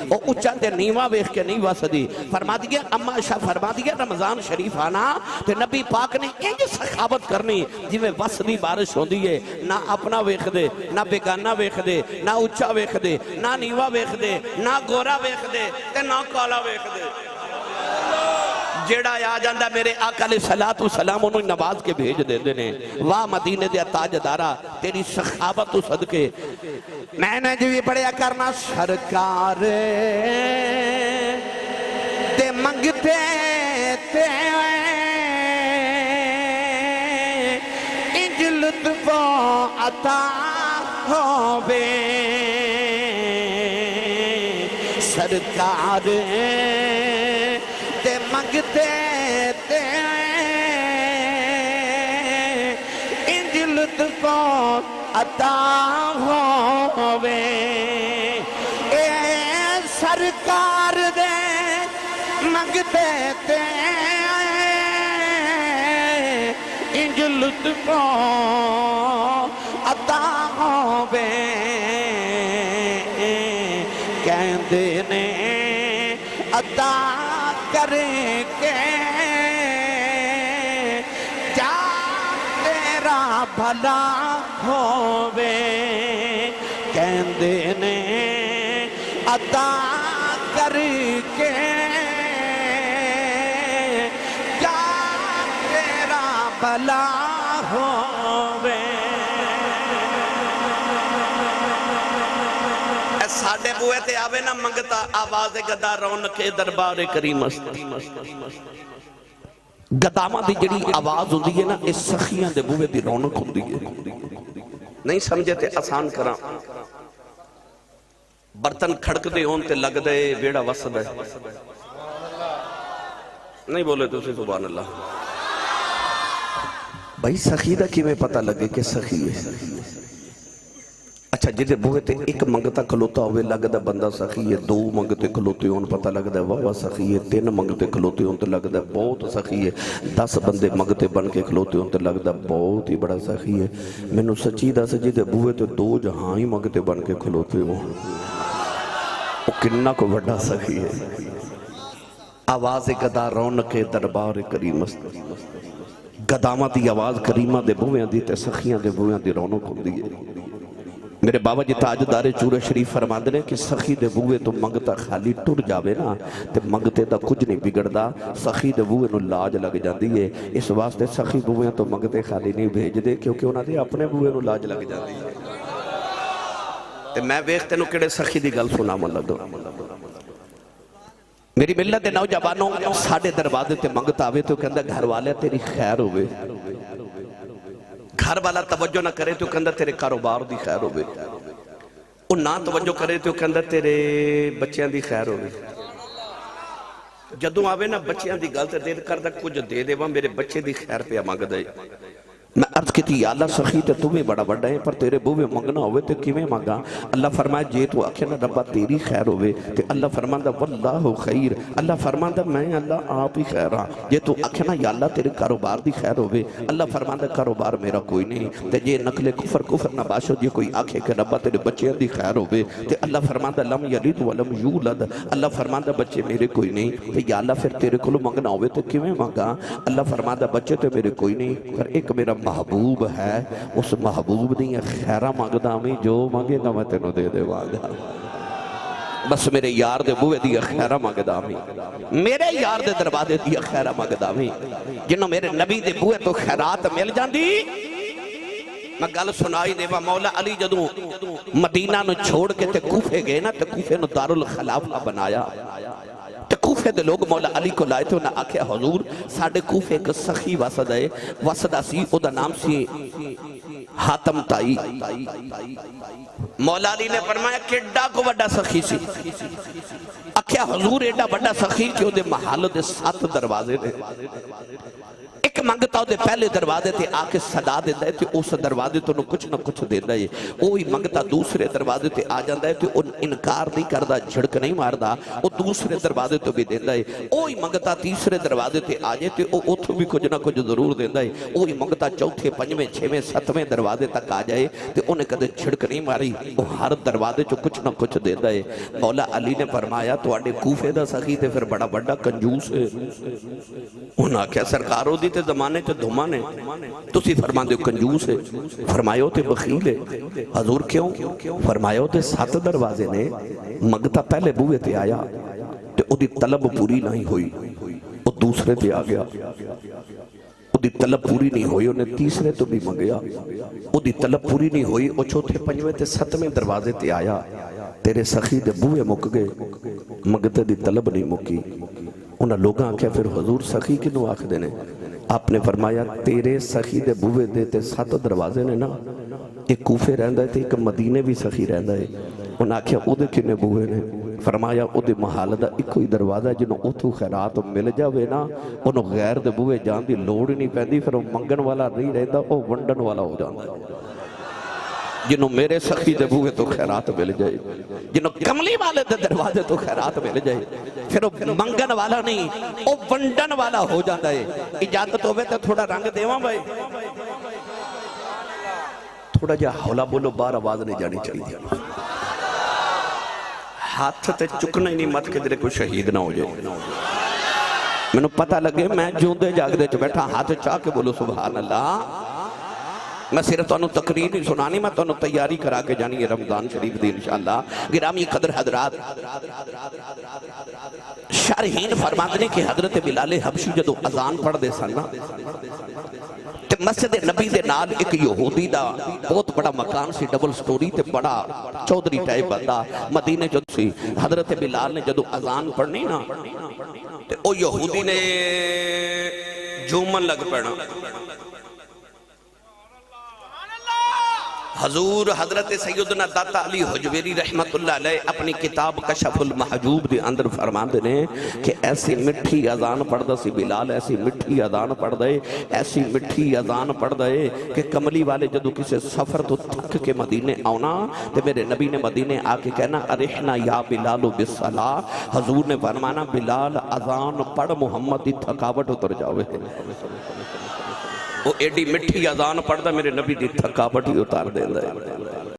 او اچھا تے نیوہ ویخ کے نہیں وسدی فرما دیا اما شاہ فرما دیا رمضان شریف آنا تے نبی پاک نے انج سخاوت کرنی جی میں وسدی بارش ہوں دیئے نہ اپنا ویخ دے نہ بیگانہ ویخ دے نہ اچھا ویخ دے نہ نیوہ ویخ دے نہ گورا ویخ دے تے نہ کالا ویخ دے جیڑا یا جاندہ میرے آقا علیہ السلام انہوں نواز کے بھیج دے دینے واہ مدینے دیا تاج دارا تیری سخاوت صدقے میں نے جو یہ پڑھیا کرنا سرکار تے منگتے تے انج لطف و عطا ہووے سرکار تے منگتے تے انج لطف و عطا ہووے اے سرکار دے منگتے تے انج لطف و عطا ہووے کہندے نے عطا کریں کے جا تیرا بھلا ہووے کہندے نے عطا کریں کے جا تیرا بھلا ہووے ساڑھے بوئے تے آوے نہ منگتا آواز گدا رونق دربار کریم است گدامہ دی جڑی آواز ہوں دیئے نا اس سخیاں دے بوئے دی رونق ہوں دیئے نہیں سمجھے تے آسان کرا برتن کھڑک دے ہون تے لگ دے بیڑا وسد ہے نہیں بولے تو سے سبحان اللہ بھائی سخی دا کی میں پتہ لگے کہ سخی ہے اچھا جدے بوئے تے ایک منگتا کھلوتا ہوئے لگتا بندہ سخی ہے دو منگتے کھلوتے ہون پتہ لگتا ہے واہ سخی ہے تین منگتے کھلوتے ہون تے لگتا ہے بہت سخی ہے 10 بندے منگتے بن کے کھلوتے ہون تے لگتا ہے بہت ہی بڑا سخی ہے میں نو سچی دا سے جدے بوئے تے 2 جہاں ہی منگتے بن کے کھلوتے ہون وہ کنہ کو بڑا سخی ہے آواز گدا رونق دربار کریم است گدامہ دی آواز کریمہ دے بوئے دی تے سخیاں دے بوئے دی رونق ہوں دی میرے بابا جی تاجدار چورہ شریف فرماندے نے کہ سخی دے بوئے تو منگتا خالی ٹر جاوے نا تے منگتے دا کچھ نہیں بگڑدا سخی دے بوئے نو لاج لگ جاندی ہے اس واسطے سخی بوئے تو منگتے خالی نہیں بھیج دے کیونکہ انہاں دے اپنے بوئے نو لاج لگ جاندی ہے تے میں ویکھتے نو کڑے سخی دی گل سنا ملدو میری ملت دے نوجوانوں ساڑھے دروازے تے منگتا آوے تو کہندہ گھر والے تیری خیر ہوئے گھر والا توجہ نہ کرے تو کہندہ تیرے کاروبار دی خیر ہوئے اور نہ توجہ کرے تو کہندہ تیرے بچیاں دی خیر ہوئے جدوں آوے نا بچیاں دی غلط دیر کردہ کچھ دے دے وہاں میرے بچے دی خیر پہ مانگ دے میں عرض کی تھی یا اللہ سخی تے تمہیں بڑا بڑا ہے پر تیرے بوے منگنا ہوئے تے کیویں مانگا اللہ فرمائے جے تو آکھے نا ربا تیری خیر ہوئے تے اللہ فرماندہ واللہ خیر اللہ فرماندہ میں اللہ آپ ہی خیر ہاں جے تو آکھے نا یا اللہ تیرے کاروبار دی خیر ہوئے اللہ فرماندہ کاروبار میرا کوئی نہیں تے جے نقل کفر نہ باشو جے کوئی آکھے کہ ربا تیرے بچے دی خیر ہوئے تے اللہ فرماندہ لم یلد ولم یولد اللہ فرماندہ بچے میرے کوئی نہیں تے یا اللہ پھر تیرے کلو منگنا ہوئے تے کیویں مانگا اللہ فرماندہ بچے تے میرے کوئی نہیں پر ایک میرا محبوب ہے اس محبوب دیا خیرہ مانگدا میں جو مانگے گا میں تینوں دے دے مانگا بس میرے یار دے بوئے دیا خیرہ مانگدا میں میرے یار دے دروازے دیا خیرہ مانگدا میں جنہوں میرے نبی دے بوئے تو خیرات مل جاندی میں گل سنائی دے مولا علی جدوں مدینہ نو چھوڑ کے تے کوفے گئے نا تے کوفے نو دارالخلافہ بنایا کوفے دے لوگ مولا علی کو لائے تھے انہاں آکھے حضور ساڑھے کوفے ایک سخی وسد ہے وسدہ سی او دا نام سی حاتم تائی مولا علی نے فرمایا کڈا کو بڑا سخی سی آکھے حضور ایڈا بڑا سخی کہ او دے محل دے 7 دروازے نے ایک منگتا وہ پہلے دروازے تے آ کے صدا دیتا ہے تے اس دروازے تو کچھ نہ کچھ دیتا ہے وہی منگتا دوسرے دروازے تے آ جاتا ہے تے انکار نہیں کرتا جھڑک نہیں ماردا وہ دوسرے دروازے تو بھی دیتا ہے وہی منگتا تیسرے دروازے تے آ جائے تے وہ اتھوں بھی کچھ نہ کچھ ضرور دیتا ہے وہی منگتا چوتھے پنجویں چھویں ستویں دروازے تک آ جائے تے انہیں کدے جھڑک نہیں ماری وہ ہر دروازے چ کچھ نہ کچھ دیتا ہے مولا علی نے فرمایا تواڈے کوفے دا سخی تے پھر بڑا بڑا کنجوس ہے انہاں کیا سرکاروں دی تے زمانے چ دھما نے تسی فرماندے ہو کنجوس ہے فرمایا تے بخیل ہے حضور کیوں فرمایا تے 7 دروازے نے منگتا پہلے بوئے تے آیا تے او دی طلب پوری نہیں ہوئی وہ دوسرے تے آ گیا وہ دی طلب پوری نہیں ہوئی انہیں تیسرے تو بھی منگیا وہ دی طلب پوری نہیں ہوئی وہ چوتھے پنجویں تے 7ویں دروازے تے آیا تیرے سخی دے بوئے مک گئے منگتے دی طلب نہیں مکی انہاں لوگاں کیا پھر حضور سخی کنوں آکھ دینے آپ نے فرمایا تیرے سخی دے بوئے دے تے 7 دروازے نے نا ایک کوفے رہندا ہے تے ایک مدینے بھی سخی رہندا ہے انہاں کیا او دے کنے بوئے نے فرمایا او دے محال دا ایک کوئی دروازہ جنہوں اتھو خیرات مل جاوے نا انہوں غیر دے بوئے جان دی لوڑ ہی نہیں پیندی پھر وہ منگن والا نہیں رہندا او ونڈن والا ہو جاندہ ہے جنہوں میرے سخی دے بوئے تو خیرات مل جائے جنہوں کملی والے دے دروازے تو خیرات مل جائے پھر وہ منگن والا نہیں وہ ونڈن والا ہو جاتا ہے اجازت ہوئے تو تھوڑا رنگ دیواں بھائی تھوڑا جا حولا بولو بار آواز نہیں جانی چاہیے ہاتھ تے چکنا ہی نہیں مت کہ جرے کوئی شہید نہ ہو جائے میں نے پتہ لگے میں جوندے جاگ دے چھ بیٹھا ہاتھ چاہ کے بولو سبحان اللہ میں صرف تو انہوں تقریر نہیں سنانی میں تو انہوں تیاری کرا کے جانی ہے رمضان شریف دی انشاءاللہ گرامی قدر حضرات شارحین فرماندنے کہ حضرت بلال حبشی جدو اذان پڑھ دے سننا تے مسجد نبی دے نال ایک یہودی دا بہت بڑا مکان سی ڈبل سٹوری تے بڑا چودری ٹائپ بندہ مدینے جدو سی حضرت بلال نے جدو اذان پڑھنی نا تے او یہودی نے جومن لگ پڑھنا حضور حضرت سیدنا داتا علی حجویری رحمت اللہ علیہ اپنی کتاب کشف المحجوب دے اندر فرمان دینے کہ ایسی مٹھی اذان پڑھ دا سی بلال ایسی مٹھی اذان پڑھ دے ایسی مٹھی اذان پڑھ دے کہ کملی والے جدو کسے سفر تو تھک کے مدینے آونا تے میرے نبی نے مدینے آکے کہنا ارحنا یا بلال بالصلاة حضور نے فرمانا بلال اذان پڑھ محمد دی تھکاوٹ اتر جاوے وہ ایڈی مٹھی اذان پڑھ دا میرے نبی دی تھکاوٹ ہی اتار دے